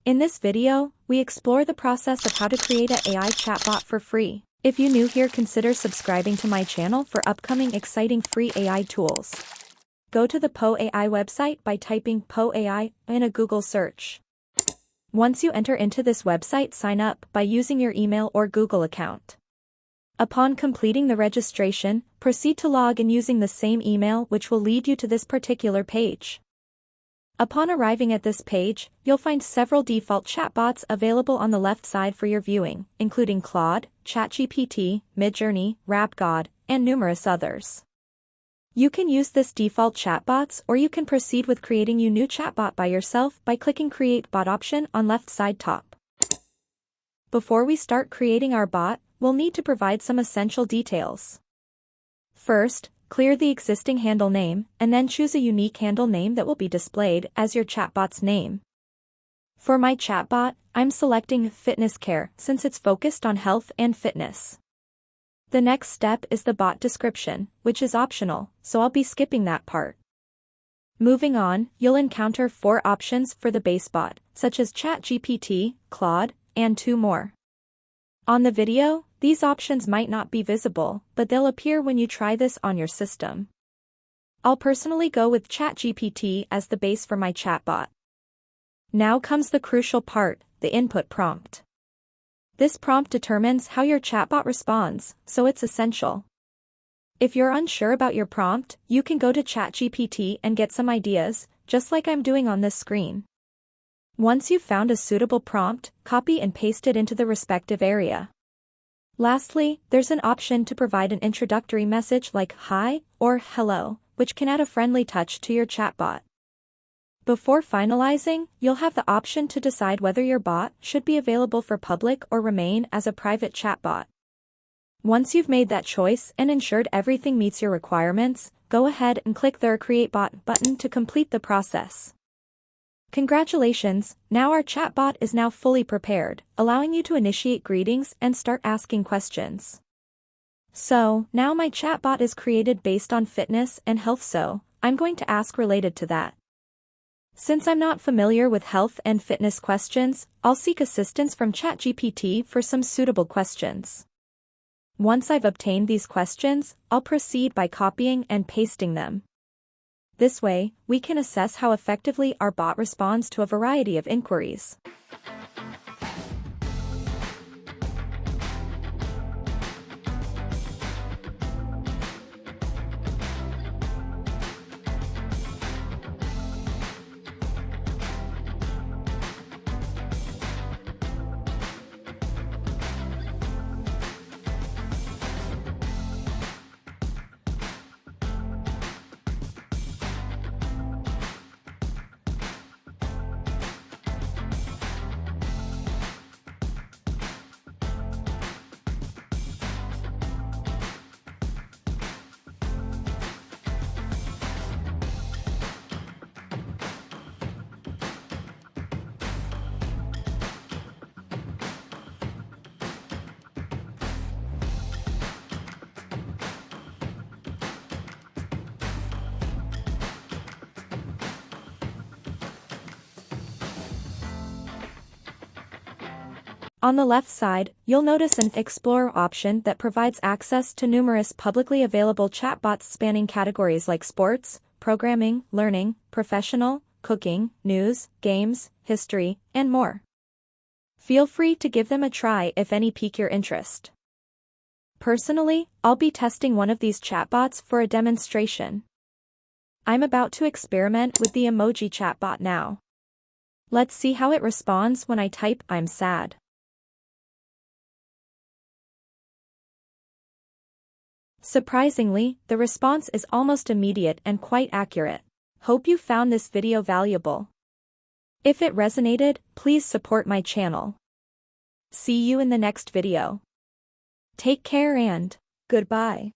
In this video, we explore the process of how to create an AI chatbot for free. If you're new here, consider subscribing to my channel for upcoming exciting free AI tools. Go to the Po AI website by typing Po AI in a Google search. Once you enter into this website, sign up by using your email or Google account. Upon completing the registration, proceed to log in using the same email, which will lead you to this particular page. Upon arriving at this page, you'll find several default chatbots available on the left side for your viewing, including Claude, ChatGPT, Midjourney, RapGod, and numerous others. You can use this default chatbots, or you can proceed with creating a new chatbot by yourself by clicking Create Bot option on left side top. Before we start creating our bot, we'll need to provide some essential details. First, clear the existing handle name, and then choose a unique handle name that will be displayed as your chatbot's name. For my chatbot, I'm selecting Fitness Care since it's focused on health and fitness. The next step is the bot description, which is optional, so I'll be skipping that part. Moving on, you'll encounter 4 options for the base bot, such as ChatGPT, Claude, and 2 more. On the video, these options might not be visible, but they'll appear when you try this on your system. I'll personally go with ChatGPT as the base for my chatbot. Now comes the crucial part, the input prompt. This prompt determines how your chatbot responds, so it's essential. If you're unsure about your prompt, you can go to ChatGPT and get some ideas, just like I'm doing on this screen. Once you've found a suitable prompt, copy and paste it into the respective area. Lastly, there's an option to provide an introductory message like hi or hello, which can add a friendly touch to your chatbot. Before finalizing, you'll have the option to decide whether your bot should be available for public or remain as a private chatbot. Once you've made that choice and ensured everything meets your requirements, go ahead and click the Create Bot button to complete the process. Congratulations, now our chatbot is now fully prepared, allowing you to initiate greetings and start asking questions. So, now my chatbot is created based on fitness and health, so I'm going to ask related to that. Since I'm not familiar with health and fitness questions, I'll seek assistance from ChatGPT for some suitable questions. Once I've obtained these questions, I'll proceed by copying and pasting them. This way, we can assess how effectively our bot responds to a variety of inquiries. On the left side, you'll notice an Explore option that provides access to numerous publicly available chatbots spanning categories like sports, programming, learning, professional, cooking, news, games, history, and more. Feel free to give them a try if any pique your interest. Personally, I'll be testing one of these chatbots for a demonstration. I'm about to experiment with the emoji chatbot now. Let's see how it responds when I type "I'm sad." Surprisingly, the response is almost immediate and quite accurate. Hope you found this video valuable. If it resonated, please support my channel. See you in the next video. Take care and goodbye.